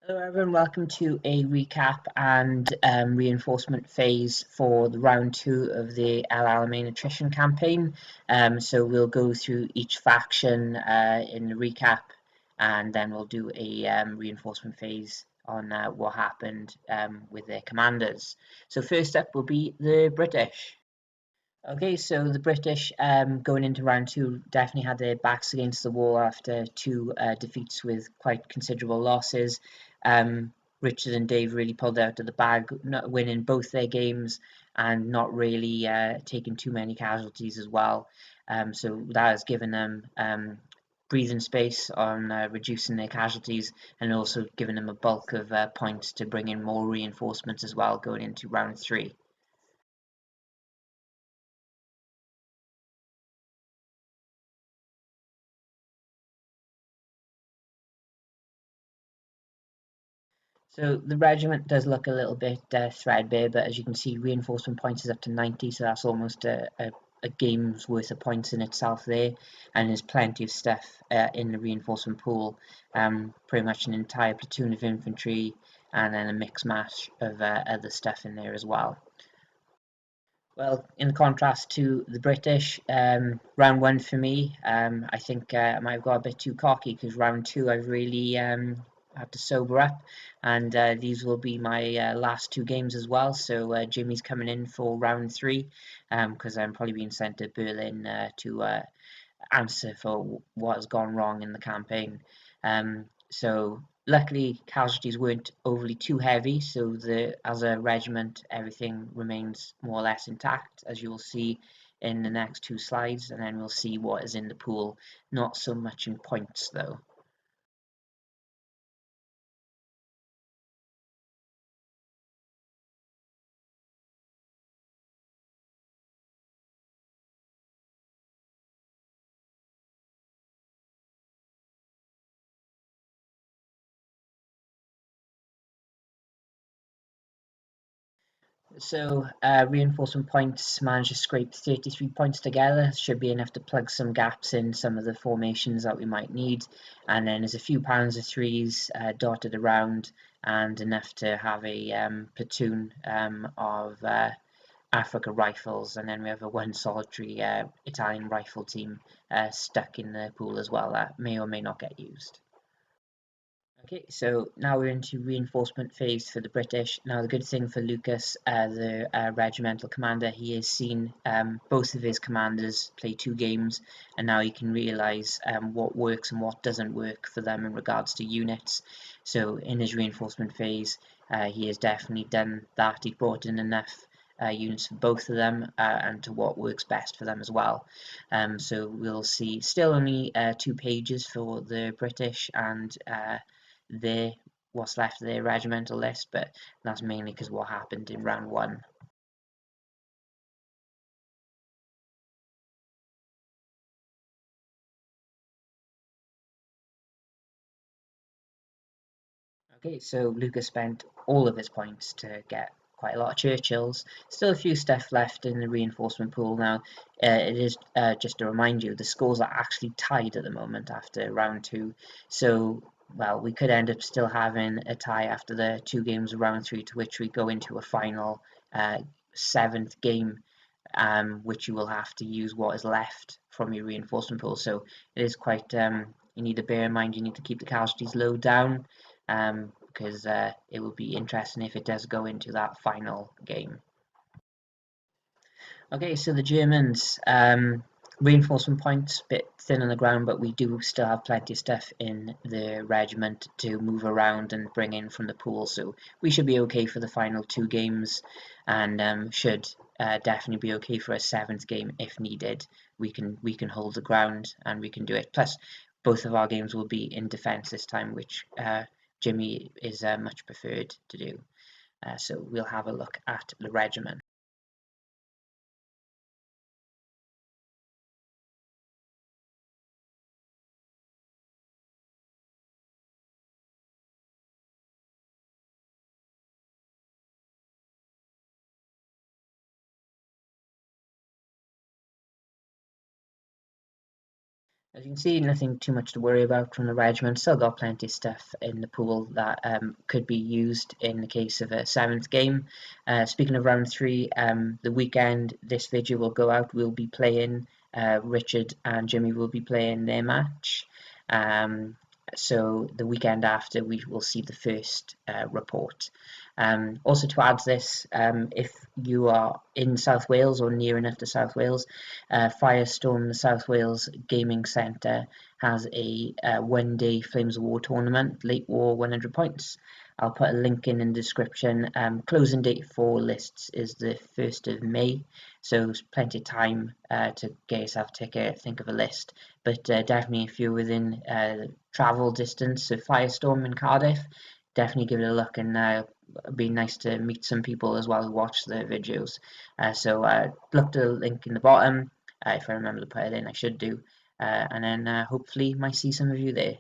Hello everyone, welcome to a recap and reinforcement phase for the round 2 of the Alamein Attrition campaign. So we'll go through each faction in the recap, and then we'll do a reinforcement phase on what happened with their commanders. So first up will be the British. Okay, so the British going into round 2 definitely had their backs against the wall after two defeats with quite considerable losses. Richard and Dave really pulled out of the bag, not winning both their games and not really taking too many casualties as well. So that has given them breathing space on reducing their casualties, and also given them a bulk of points to bring in more reinforcements as well going into round 3. So the regiment does look a little bit threadbare, but as you can see, reinforcement points is up to 90, so that's almost a game's worth of points in itself there. And there's plenty of stuff in the reinforcement pool, pretty much an entire platoon of infantry, and then a mix match of other stuff in there as well. Well, in contrast to the British, round 1 for me, I think I might have got a bit too cocky, because round 2 I've really had to sober up, and these will be my last two games as well. So Jimmy's coming in for round 3, because I'm probably being sent to Berlin to answer for what has gone wrong in the campaign. So luckily casualties weren't overly too heavy, so as a regiment everything remains more or less intact, as you will see in the next two slides, and then we'll see what is in the pool. Not so much in points though. So reinforcement points managed to scrape 33 points together. Should be enough to plug some gaps in some of the formations that we might need. And then there's a few pounds of threes dotted around, and enough to have a platoon of Africa rifles. And then we have a one solitary Italian rifle team stuck in the pool as well that may or may not get used. Okay, so now we're into reinforcement phase for the British. Now the good thing for Lucas, the regimental commander, he has seen both of his commanders play two games, and now he can realise what works and what doesn't work for them in regards to units. So in his reinforcement phase, he has definitely done that. He brought in enough units for both of them and to what works best for them as well. So we'll see still only 2 pages for the British and their what's left of their regimental list, but that's mainly because what happened in round 1. Okay, so Lucas spent all of his points to get quite a lot of Churchills. Still a few stuff left in the reinforcement pool now. It is just to remind you, the scores are actually tied at the moment after round 2. So, well, we could end up still having a tie after the 2 games of round 3, to which we go into a final 7th game, which you will have to use what is left from your reinforcement pool. So it is quite, you need to bear in mind, you need to keep the casualties low down, because it will be interesting if it does go into that final game. Okay, so the Germans, reinforcement points, a bit thin on the ground, but we do still have plenty of stuff in the regiment to move around and bring in from the pool, so we should be okay for the final 2 games, and should definitely be okay for a 7th game if needed. We can hold the ground and we can do it. Plus, both of our games will be in defence this time, which Jimmy is much preferred to do. So we'll have a look at the regiment. As you can see, nothing too much to worry about from the regiment. Still got plenty of stuff in the pool that could be used in the case of a 7th game. Speaking of round 3, the weekend this video will go out, we'll be playing, Richard and Jimmy will be playing their match. So the weekend after, we will see the first report. Also to add to this, if you are in South Wales or near enough to South Wales, Firestorm, the South Wales Gaming Centre, has a one-day Flames of War tournament, late war 100 points. I'll put a link in the description. Closing date for lists is the 1st of May, so there's plenty of time to get yourself a ticket, think of a list. But definitely if you're within travel distance of Firestorm in Cardiff, definitely give it a look, and it'd be nice to meet some people as well who watch the videos. So look to the link in the bottom. If I remember to put it in, I should do. And then hopefully might see some of you there.